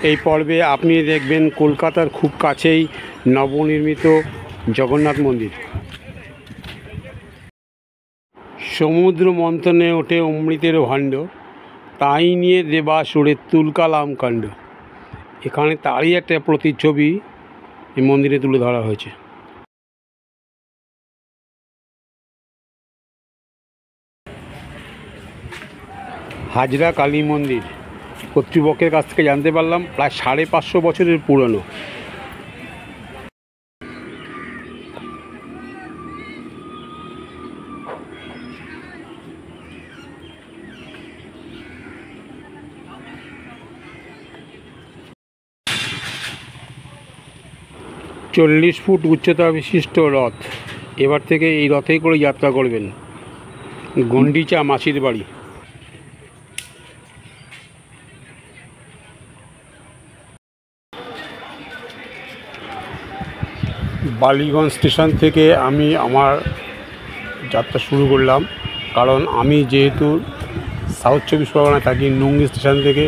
এই পর্বে আপনি দেখবেন কলকাতার খুব কাছেই নবনির্মিত জগন্নাথ মন্দির। সমুদ্র মন্থনে ওঠে অমৃতের ভাণ্ড, তাই নিয়ে দেবাসুরের তুলকালাম কাণ্ড। এখানে তারই একটা প্রতিচ্ছবি এই মন্দিরে তুলে ধরা হয়েছে। হাজরা কালী মন্দির কর্তৃপক্ষের কাছ থেকে জানতে পারলাম প্রায় 550 বছরের পুরনো। চল্লিশ ফুট উচ্চতা বিশিষ্ট রথ। এবার থেকে এই রথেই করে যাত্রা করবেন গন্ডিচা মাসির বাড়ি। বালিগঞ্জ স্টেশন থেকে আমি আমার যাত্রা শুরু করলাম, কারণ আমি যেহেতু সাউথ 24 পরগনায় থাকি, নুঙ্গি স্টেশন থেকে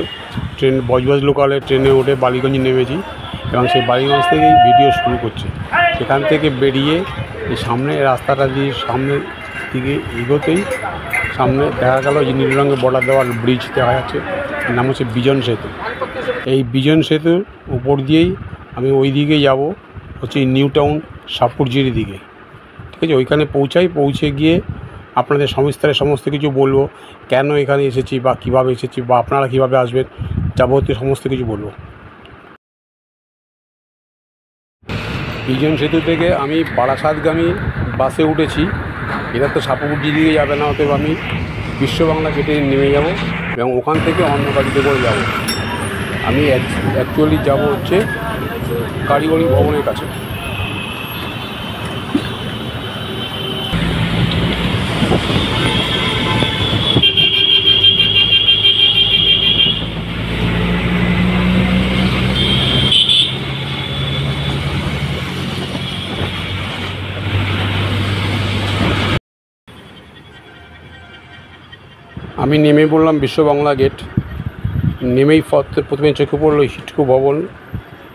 ট্রেন বজবজ লোকালে ট্রেনে উঠে বালিগঞ্জে নেমেছি এবং সেই বালিগঞ্জ থেকেই ভিডিও শুরু করছি। সেখান থেকে বেরিয়ে এই সামনে রাস্তাটা দিয়ে সামনের দিকে এগোতেই সামনে দেখা গেল যে নীল রঙের বর্ডার দেওয়ার ব্রিজ দেখা যাচ্ছে, নাম হচ্ছে বিজন সেতু। এই বিজন সেতুর উপর দিয়েই আমি ওই দিকে যাব, হচ্ছে নিউ টাউন সাপুরজির দিকে। ঠিক আছে, ওইখানে পৌঁছে গিয়ে আপনাদের সবিস্তারে সমস্ত কিছু বলবো, কেন এখানে এসেছি বা কীভাবে এসেছি বা আপনারা কীভাবে আসবেন, যাবতীয় সমস্ত কিছু বলবো। বিজন সেতু থেকে আমি বারাসাতগামী বাসে উঠেছি। এটা তো সাপুরজি দিকে যাবে না, অতএব আমি বিশ্ববাংলা গেটে নেমে যাব এবং ওখান থেকে অন্য গাড়িতে করে যাব। আমি অ্যাকচুয়ালি যাব হচ্ছে কারিগরি ভবনের কাছে। আমি নেমে পড়লাম বিশ্ববাংলা গেট। নেমেই প্রথমে চোখে পড়লো হিটকো ভবন,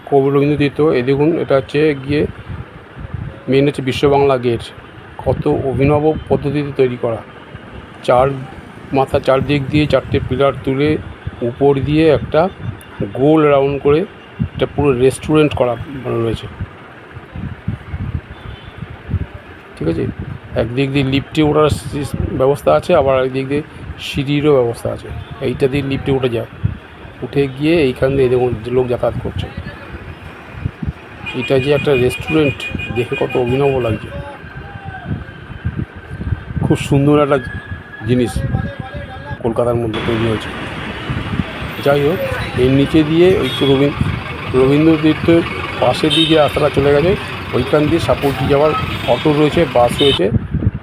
কবি রবীন্দ্র তীর্থ। এ দেখুন, এটা হচ্ছে গিয়ে মেন হচ্ছে বিশ্ববাংলা গেট। কত অভিনব পদ্ধতিতে তৈরি করা, চারদিক দিয়ে 4টে পিলার তুলে উপর দিয়ে একটা গোল রাউন্ড করে এটা পুরো রেস্টুরেন্ট করা রয়েছে। ঠিক আছে, একদিক দিয়ে লিফটে ওঠার ব্যবস্থা আছে, আবার একদিক দিয়ে সিঁড়িরও ব্যবস্থা আছে। এইটা দিয়ে লিফটে উঠে যায়, উঠে গিয়ে এইখান দিয়ে দেখুন লোক যাতায়াত করছে। এটা যে একটা রেস্টুরেন্ট, দেখে কত অভিনব লাগছে। খুব সুন্দর একটা জিনিস কলকাতার মধ্যে তৈরি হয়েছে। যাই হোক, এর নিচে দিয়ে ওই রবীন্দ্র তীর্থের পাশের দিকে রাস্তাটা চলে গেছে, ওইখান দিয়ে সাপুরজি যাওয়ার অটো রয়েছে, বাস রয়েছে।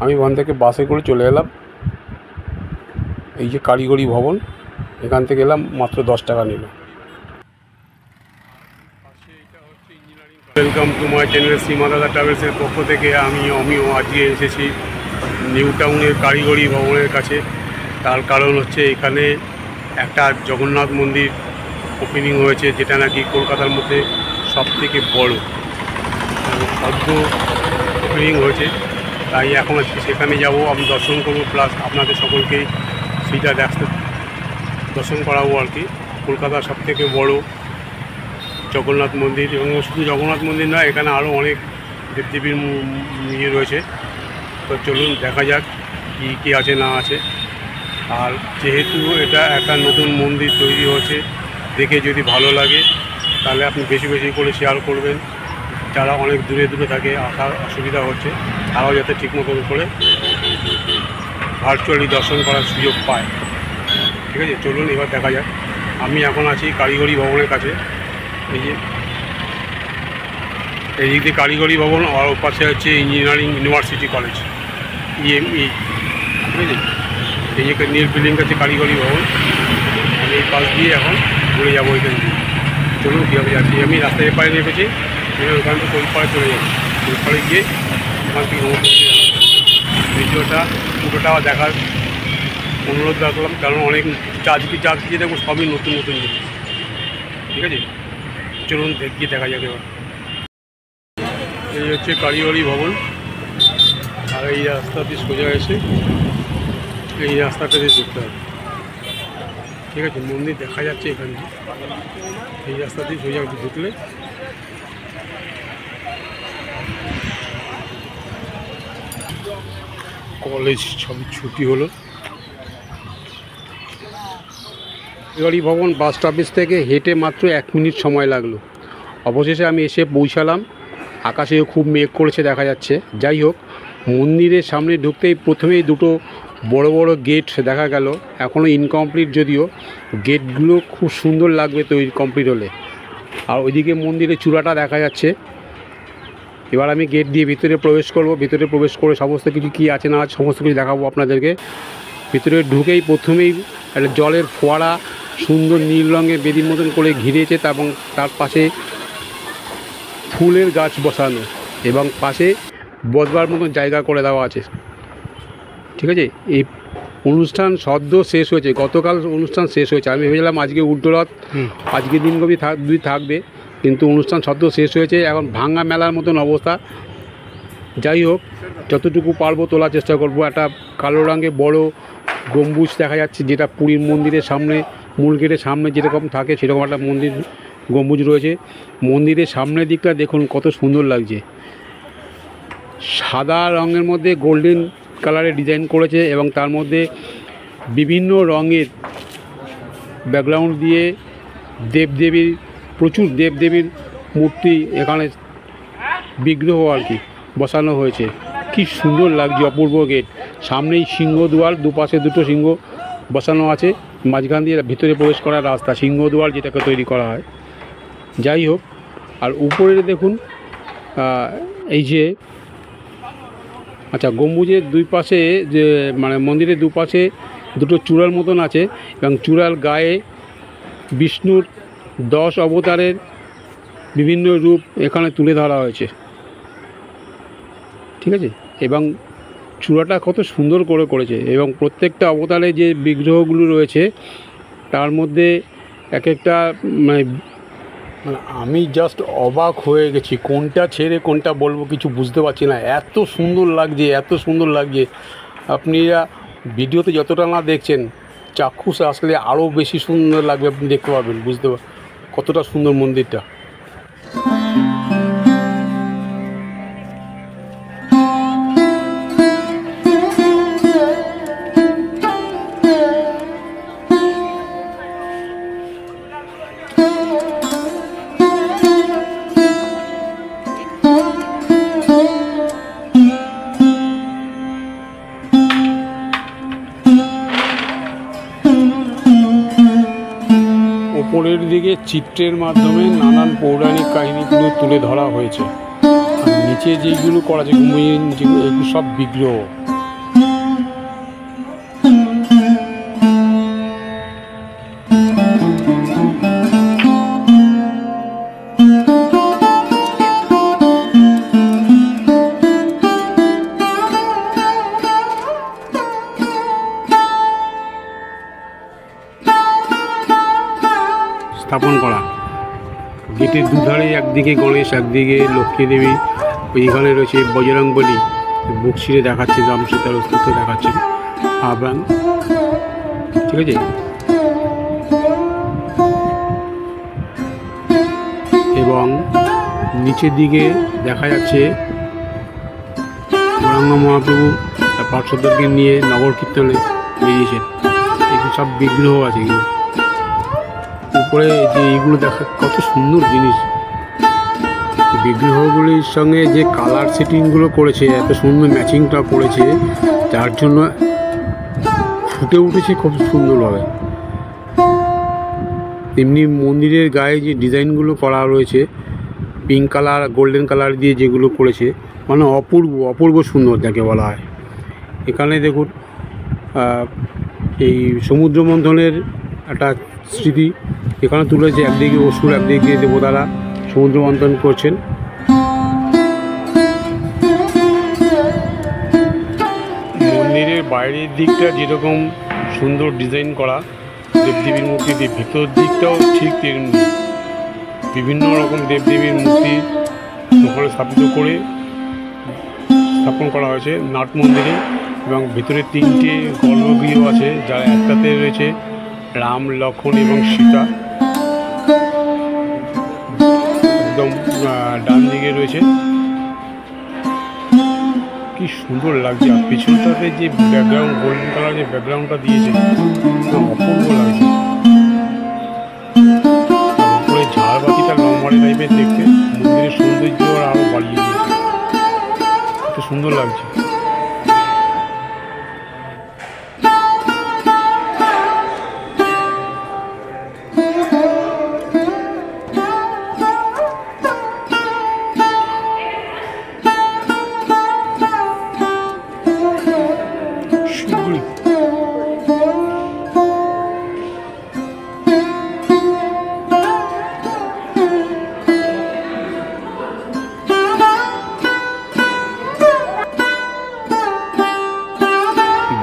আমি ওখান থেকে বাসে করে চলে এলাম এই যে কারিগরি ভবন। এখান থেকে এলাম, মাত্র 10 টাকা নিল। ওয়েলকাম টু মাই চ্যানেল সীমা দাদা ট্রাভেলসের পক্ষ থেকে আমিও আজকে এসেছি নিউ টাউনের কারিগরি ভবনের কাছে। তার কারণ হচ্ছে এখানে একটা জগন্নাথ মন্দির ওপেনিং হয়েছে, যেটা নাকি কলকাতার মধ্যে সবথেকে বড় সদ্য ওপেনিং হয়েছে। তাই এখন আজকে সেখানে যাব, আমি দর্শন করবো, প্লাস আপনাদের সকলকেই সেইটা দর্শন করাবো আর কি। কলকাতার সবথেকে বড় জগন্নাথ মন্দির, এবং শুধু জগন্নাথ মন্দির নয়, এখানে আরও অনেক দেবদেবীর ইয়ে রয়েছে। তো চলুন দেখা যাক কী আছে না আছে। আর যেহেতু এটা একটা নতুন মন্দির তৈরি হয়েছে, দেখে যদি ভালো লাগে তাহলে আপনি বেশি বেশি করে শেয়ার করবেন। যারা অনেক দূরে থাকে, আসার অসুবিধা হচ্ছে, তারাও যাতে ঠিক মতন করে ভার্চুয়ালি দর্শন করার সুযোগ পায়। ঠিক আছে, চলুন এবার দেখা যাক। আমি এখন আছি কারিগরি ভবনের কাছে। এই যে এই দিক দিয়ে কারিগরি ভবন, আর ওর পাশে হচ্ছে ইঞ্জিনিয়ারিং ইউনিভার্সিটি কলেজ, ইএমই। ঠিক আছে, এই যে নীল বিল্ডিং আছে কারিগরি ভবন। আমি এই পাশ দিয়ে এখন ঘুরে যাবো ওইখান দিয়ে। চলুন কীভাবে যাচ্ছি। আমি রাস্তায় এপারে নেমেছি, ওইখান থেকে ওই পাড়ে চলে যাচ্ছি। ওই পাড়ে গিয়ে ওখান থেকে ভিডিওটা পুরোটা দেখার অনুরোধ রাখলাম, কারণ অনেক আজকে যা কিছু দেখবো সবই নতুন নতুন জিনিস। ঠিক আছে, চলুন দেখিয়ে দেখা যাবে। এবার এই হচ্ছে কারিগরি ভবন, আর এই রাস্তাটি সোজা এসে এই রাস্তাটাতে ঢুকতে হবে। ঠিক আছে, মন্দির দেখা যাচ্ছে এখান থেকে, এই রাস্তা দিয়ে সোজা ঢুকলে কলেজ সবই ছুটি হলো। কারিগরি ভবন বাস স্টপেজ থেকে হেঁটে মাত্র 1 মিনিট সময় লাগলো। অবশেষে আমি এসে পৌঁছালাম। আকাশেও খুব মেঘ করেছে দেখা যাচ্ছে। যাই হোক, মন্দিরের সামনে ঢুকতেই প্রথমেই দুটো বড় বড় গেট দেখা গেল, এখনও ইনকমপ্লিট, যদিও গেটগুলো খুব সুন্দর লাগবে তৈরি কমপ্লিট হলে। আর ওইদিকে মন্দিরের চূড়াটা দেখা যাচ্ছে। এবার আমি গেট দিয়ে ভিতরে প্রবেশ করব। ভিতরে প্রবেশ করে সমস্ত কিছু কী আছে না আছে সমস্ত কিছু দেখাবো আপনাদেরকে। ভিতরে ঢুকেই প্রথমেই একটা জলের ফোয়ারা সুন্দর নীল রঙের বেদির মতন করে ঘিরেছে, এবং তার পাশে ফুলের গাছ বসানো, এবং পাশে বসবার মতন জায়গা করে দেওয়া আছে। ঠিক আছে, এই অনুষ্ঠান সদ্য শেষ হয়েছে, গতকাল অনুষ্ঠান শেষ হয়েছে। আমি ভেবেছিলাম আজকে উল্টোরথ, আজকে দিনব্যাপী থাকবে, কিন্তু অনুষ্ঠান সদ্য শেষ হয়েছে। এখন ভাঙা মেলার মতন অবস্থা। যাই হোক, যতটুকু পারবো তোলার চেষ্টা করব। একটা কালো রঙের বড় গম্বুজ দেখা যাচ্ছে, যেটা পুরীর মন্দিরের সামনে, মূল গেটের সামনে যেরকম থাকে সেরকম একটা মন্দির গম্বুজ রয়েছে। মন্দিরের সামনের দিকটা দেখুন কত সুন্দর লাগছে। সাদা রঙের মধ্যে গোল্ডেন কালারের ডিজাইন করেছে, এবং তার মধ্যে বিভিন্ন রঙের ব্যাকগ্রাউন্ড দিয়ে দেবদেবীর, প্রচুর দেবদেবীর মূর্তি এখানে বিগ্রহ আর কি বসানো হয়েছে। কি সুন্দর লাগছে, অপূর্ব গেট। সামনেই সিংহদুয়ার, দুপাশে দুটো সিংহ বসানো আছে, মাঝখান দিয়ে ভিতরে প্রবেশ করার রাস্তা, সিংহদুয়ার যেটাকে তৈরি করা হয়। যাই হোক, আর উপরে দেখুন এই যে আচ্ছা, গম্বুজের দুই পাশে যে মানে মন্দিরের দুপাশে দুটো চূড়ার মতন আছে, এবং চূড়ার গায়ে বিষ্ণুর 10 অবতারের বিভিন্ন রূপ এখানে তুলে ধরা হয়েছে। ঠিক আছে, এবং চূড়াটা কত সুন্দর করে করেছে, এবং প্রত্যেকটা অবতারে যে বিগ্রহগুলো রয়েছে তার মধ্যে এক একটা মানে আমি জাস্ট অবাক হয়ে গেছি, কোনটা ছেড়ে কোনটা বলবো কিছু বুঝতে পারছি না। এত সুন্দর লাগছে, এত সুন্দর লাগছে। আপনারা ভিডিওতে যতটা না দেখছেন, চাক্ষুষ আসলে আরও বেশি সুন্দর লাগবে, আপনি দেখতে পারবেন, বুঝতে পারবেন কতটা সুন্দর মন্দিরটা। ওপরের দিকে চিত্রের মাধ্যমে নানান পৌরাণিক কাহিনীগুলো তুলে ধরা হয়েছে, আর নিচে যেইগুলো করা আছে এগুলো সব বিগ্রহ। স্থাপন করা গেটের দুধারে, একদিকে গণেশ, একদিকে লক্ষ্মী দেবী, ওইখানে রয়েছে বজরংবলী, বুক ছিঁড়ে দেখাচ্ছে, রাম সীতার অস্তিত্ব দেখাচ্ছে আবাং। ঠিক আছে, এবং নিচের দিকে দেখা যাচ্ছে গৌরাঙ্গ মহাপ্রভু পার্শ্বদেরকে নিয়ে নগর কীর্তনে বেরিয়েছেন। এগুলো সব বিগ্রহ আছে। এগুলো উপরে যে এইগুলো দেখা কত সুন্দর জিনিস। বিগ্রহগুলির সঙ্গে যে কালার সেটিংগুলো করেছে, এত সুন্দর ম্যাচিংটা করেছে, যার জন্য ফুটে উঠেছে খুব সুন্দরভাবে। তেমনি মন্দিরের গায়ে যে ডিজাইনগুলো করা রয়েছে, পিঙ্ক কালার, গোল্ডেন কালার দিয়ে যেগুলো করেছে, মানে অপূর্ব অপূর্ব সুন্দর যাকে বলা হয়। এখানে দেখুন এই সমুদ্র মন্থনের একটা স্মৃতি এখানে তুলেছে। একদিকে অসুর, একদিকে দেবতারা সমুদ্র মন্থন করছেন। মন্দিরের বাইরের দিকটা যেরকম সুন্দর ডিজাইন করা, দেবদেবীর মূর্তি দিয়ে ভেতর দিকটাও ঠিক তেমনি বিভিন্ন রকম দেবদেবীর মূর্তি ওখানে স্থাপন করা হয়েছে নাট মন্দিরে। এবং ভেতরে 3টে গর্ভগৃহ আছে, যার একটাতে রয়েছে রাম, লক্ষ্মণ এবং সীতা। একদম ডান দিকে রয়েছে। কি সুন্দর লাগছে, আর পেছনটাতে যে ব্যাকগ্রাউন্ড, গোল্ডেন কালার যে ব্যাকগ্রাউন্ডটা দিয়েছে অপূর্ব লাগছে। উপরে ঝাড়বাতিটা লম্বারে টাইপের দেখতে মন্দিরের সৌন্দর্য আরও বাড়িয়ে দিয়েছে, এত সুন্দর লাগছে।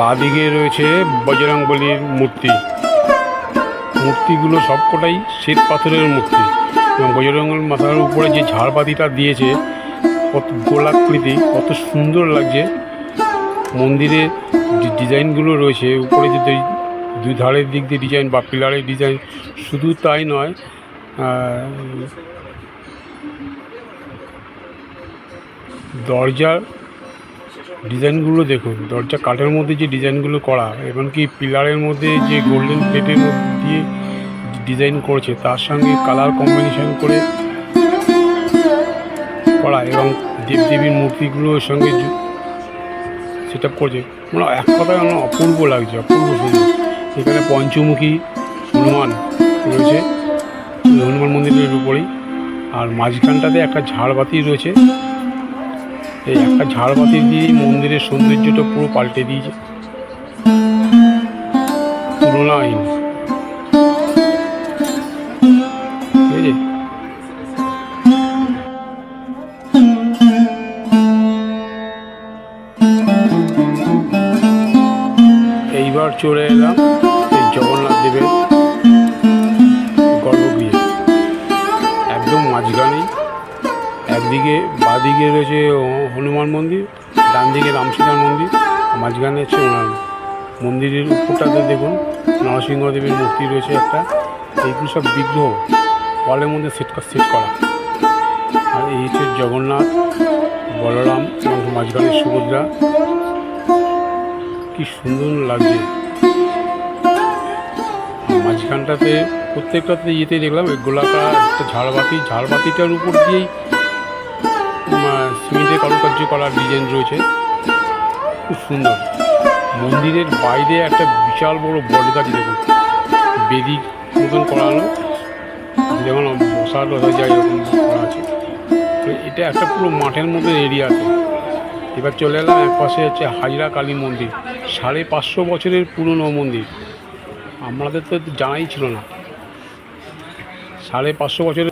বাঁদিকে রয়েছে বজরংবলীর মূর্তিগুলো সবকটাই শ্বেত পাথরের মূর্তি। এবং বজরংবলীর মাথার উপরে যে ঝাড়বাতিটা দিয়েছে কত গোলাকৃতি, কত সুন্দর লাগছে। মন্দিরে ডিজাইনগুলো রয়েছে উপরে যে দুই ধারের দিক দিয়ে ডিজাইন বা পিলারের ডিজাইন, শুধু তাই নয়, দরজার ডিজাইনগুলো দেখুন, দরজা কাঠের মধ্যে যে ডিজাইনগুলো করা, এমনকি পিলারের মধ্যে যে গোল্ডেন প্লেটের মধ্যে দিয়ে ডিজাইন করেছে তার সঙ্গে কালার কম্বিনেশন করে করা, এবং দেবদেবীর মূর্তিগুলোর সঙ্গে সেট আপ করেছে। মানে এক কথায় আমার অপূর্ব লাগছে, অপূর্ব সুন্দর। এখানে পঞ্চমুখী হনুমান রয়েছে হনুমান মন্দিরের উপরেই, আর মাঝখানটাতে একটা ঝাড়বাতি রয়েছে। এই একটা ঝাড়বাতি দিয়ে মন্দিরের সৌন্দর্যটা পুরো পাল্টে দিয়েছে, তুলনাহীন। ঠিক আছে, এইবার চলে এলাম এই জগন্নাথ দেবের গর্ভগৃহে, একদম মাঝখানেই। একদিকে বাঁদিকে রয়েছে হনুমান মন্দির, ডান দিকে রামসীতার মন্দির, মাঝখানে হচ্ছে ওনার মন্দিরের উপরটাতে দেখুন নরসিংহদেবের মূর্তি রয়েছে একটা। এইগুলো সব বিগ্রহ ওয়ালের মধ্যে সেট করা। আর এই হচ্ছে জগন্নাথ, বলরাম এবং মাঝখানে সুভদ্রা। কি সুন্দর লাগছে। মাঝখানটাতে প্রত্যেকটাতে ইয়েতে দেখলাম গোলাকার একটা ঝাড়বাতিটার উপর দিয়েই সিমেন্টের কারুকার্য করার ডিজাইন রয়েছে, খুব সুন্দর। মন্দিরের বাইরে একটা বিশাল বড় বটগাছ দেখুন, বেদি মতন করানো, যেমন বসার যায় এরকম করা আছে। তো এটা একটা পুরো মাঠের মধ্যে এরিয়া আছে। এবার চলে এলাম এক পাশে হচ্ছে হাজরা কালী মন্দির, 550 বছরের পুরনো মন্দির। আমাদের তো জানাই ছিল না 550 বছরের।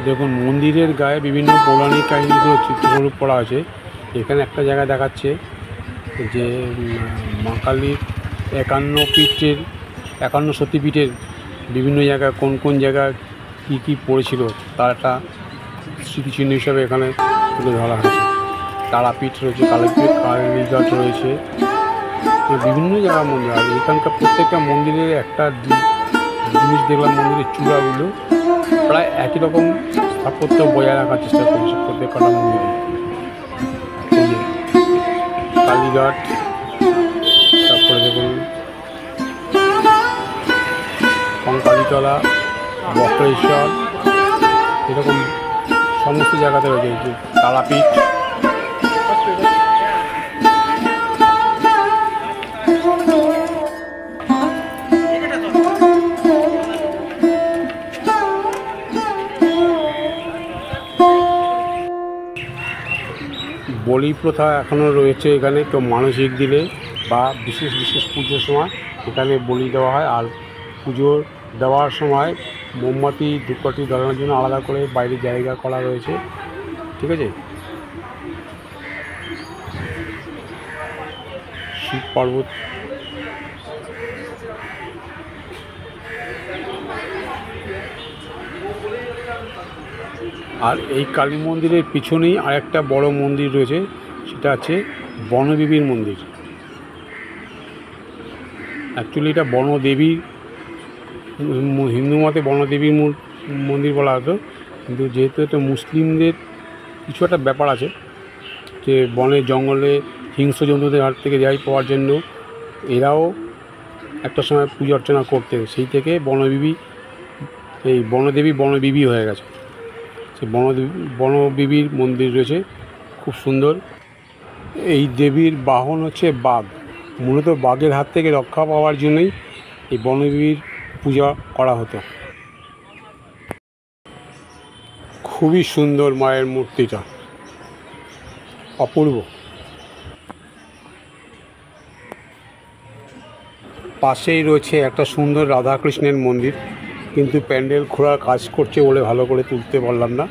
দেখুন মন্দিরের গায়ে বিভিন্ন পৌরাণিক কাহিনীগুলো চিত্রস্বরূপ করা আছে। এখানে একটা জায়গা দেখাচ্ছে যে মা কালীর 51 সতীপীঠের বিভিন্ন জায়গায় কোন কোন জায়গায় কী কী পড়েছিল তার একটা স্মৃতিচিহ্ন হিসাবে এখানে তুলে ধরা হয়েছে। তারাপীঠ রয়েছে, কালীঘাট রয়েছে, বিভিন্ন জায়গার মন্দির। আর এখানকার প্রত্যেকটা মন্দিরের একটা জিনিস দেখলাম। মন্দিরের চূড়াগুলো প্রায় একই রকম স্থাপত্য বজায় রাখার চেষ্টা করছে প্রত্যেক কটা মন্দিরে। এই যে কালীঘাট, তারপরে দেখুন কঙ্কালীতলা, বক্রেশ্বর, এরকম সমস্ত জায়গাতে রয়েছে। এই যে তারাপীঠ, বলি প্রথা এখনও রয়েছে এখানে। কেউ মানসিক দিলে বা বিশেষ বিশেষ পুজোর সময় এখানে বলি দেওয়া হয়। আর পুজো দেওয়ার সময় মোমবাতি ধূপকাঠি জ্বালানোর জন্য আলাদা করে বাইরে জায়গা করা রয়েছে, ঠিক আছে। শিব পর্বত, আর এই কালী মন্দিরের পিছনেই আরেকটা বড় মন্দির রয়েছে, সেটা আছে বনদেবীর মন্দির। অ্যাকচুয়ালি এটা বনদেবী, হিন্দু মতে বনদেবীর মন্দির বলা হতো, কিন্তু যেহেতু এটা মুসলিমদের কিছু একটা ব্যাপার আছে যে বনে জঙ্গলে হিংস্র জন্তুদের হাত থেকে রেহাই পাওয়ার জন্য এরাও একটা সময় পূজা অর্চনা করতেন। সেই থেকে বনদেবী বনবিবি হয়ে গেছে। সেই বনবিবির মন্দির রয়েছে, খুব সুন্দর। এই দেবীর বাহন হচ্ছে বাঘ। মূলত বাঘের হাত থেকে রক্ষা পাওয়ার জন্যই এই বনবিবির পূজা করা হতো। খুবই সুন্দর মায়ের মূর্তিটা, অপূর্ব। পাশেই রয়েছে একটা সুন্দর রাধাকৃষ্ণের মন্দির, কিন্তু প্যান্ডেল খোঁড়ার কাজ করছে বলে ভালো করে তুলতে পারলাম না।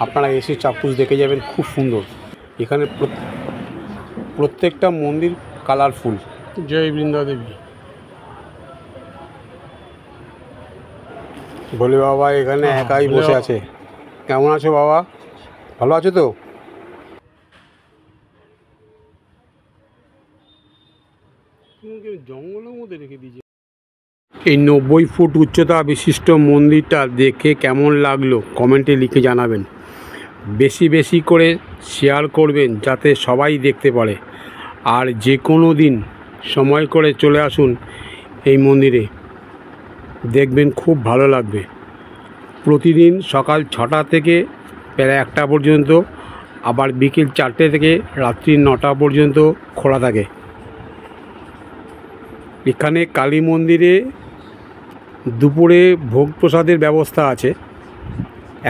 আপনারা এসে চাক্ষুষ দেখে যাবেন, খুব সুন্দর। এখানে প্রত্যেকটা মন্দির কালারফুল। জয় বৃন্দা দেবী। ভোলে বাবা এখানে একাই বসে আছে। কেমন আছো বাবা? ভালো আছো তো? জঙ্গলের মধ্যে রেখে দিয়েছে। এই 90 ফুট উচ্চতা বিশিষ্ট মন্দিরটা দেখে কেমন লাগলো কমেন্টে লিখে জানাবেন। বেশি বেশি করে শেয়ার করবেন যাতে সবাই দেখতে পারে। আর যে কোনো দিন সময় করে চলে আসুন এই মন্দিরে, দেখবেন খুব ভালো লাগবে। প্রতিদিন সকাল 6টা থেকে প্রায় 1টা পর্যন্ত, আবার বিকেল 4টে থেকে রাত্রি 9টা পর্যন্ত খোলা থাকে। এখানে কালী মন্দিরে দুপুরে ভোগ প্রসাদের ব্যবস্থা আছে।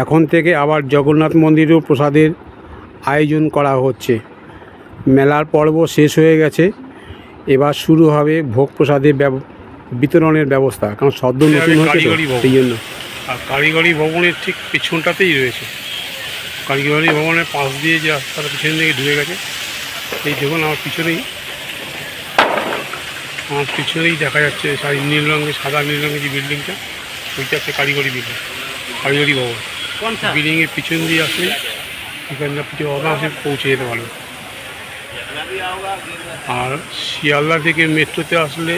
এখন থেকে আবার জগন্নাথ মন্দিরেও প্রসাদের আয়োজন করা হচ্ছে। মেলার পর্ব শেষ হয়ে গেছে, এবার শুরু হবে ভোগ প্রসাদের বিতরণের ব্যবস্থা, কারণ সদ্য নতুন হচ্ছে সেই জন্য। আর কারিগরি ভবনের ঠিক পিছনটাতেই রয়েছে। কারিগরি ভবনের পাশ দিয়ে যে রাস্তাটা পিছন দিকে ঢুকে গেছে, এই দেখুন আমার পিছনেই দেখা যাচ্ছে নীল রঙের, সাদা নীল রঙের যে বিল্ডিংটা, ওইটা হচ্ছে কারিগরি বিল্ডিং, কারিগরি ভবন। বিল্ডিংয়ের পিছন দিয়ে আসলে এখানটা কিছু অনায়াসে পৌঁছে যেতে পারবে। আর শিয়ালদা থেকে মেট্রোতে আসলে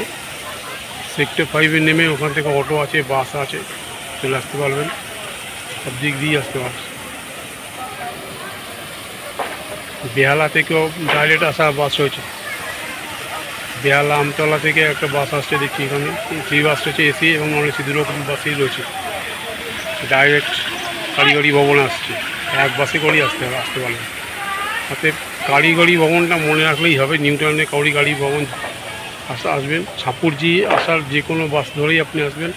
সেক্টর 5-এ নেমে ওখান থেকে অটো আছে, বাস আছে, চলে আসতে পারবেন। সব দিক দিয়ে আসতে পারবেন। বেহালা থেকেও ডাইরেক্ট আসা বাস রয়েছে। বেহালা আমতলা থেকে একটা বাস আসছে দেখছি এখানে। ফ্রি বাস রয়েছে, এসি এবং নন এসি দুরকম বাসই রয়েছে। ডাইরেক্ট কারিগরি ভবন আসছে, এক বাসে করেই আসতে পারবেন। তাতে কারিগরি ভবনটা মনে রাখলেই হবে। নিউ টাউনে কারিগরি ভবন আসবেন, ছাপুরজি আসার যে কোনো বাস ধরেই আপনি আসবেন।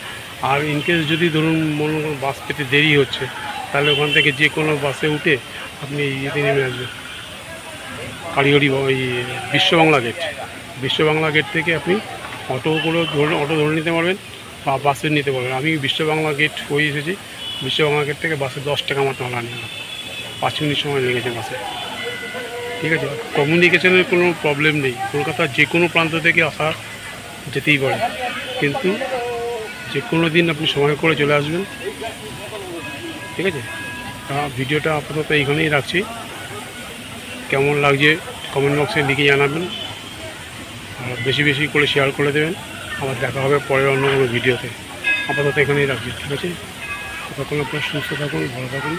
আর ইনকেস যদি ধরুন মনে করুন বাস পেতে দেরি হচ্ছে, তাহলে ওখান থেকে যে কোনো বাসে উঠে আপনি ইয়েতে নেমে আসবেন, কারিগরি বিশ্ববাংলা গেট থেকে আপনি অটো ধরে নিতে পারবেন বা বাসে নিতে পারবেন। আমি বিশ্ববাংলা গেট হয়ে এসেছি। বিশ্ববাংলা গেট থেকে বাসে 10 টাকা আমার ভাড়া নিলাম, 5 মিনিট সময় লেগেছে বাসে, ঠিক আছে। কমিউনিকেশনের কোনো প্রবলেম নেই। কলকাতার যে কোনো প্রান্ত থেকে আসা যেতেই পারে, কিন্তু যে কোনো দিন আপনি সময় করে চলে আসবেন, ঠিক আছে। ভিডিওটা আপাতত এইখানেই রাখছি। কেমন লাগছে কমেন্ট বক্সে লিখে জানাবেন, আর বেশি বেশি করে শেয়ার করে দেবেন। আবার দেখা হবে পরের অন্য কোনো ভিডিওতে। আপাতত এখানেই রাখছি, ঠিক আছে? ততক্ষণ আপনারা সুস্থ থাকুন, ভালো থাকুন।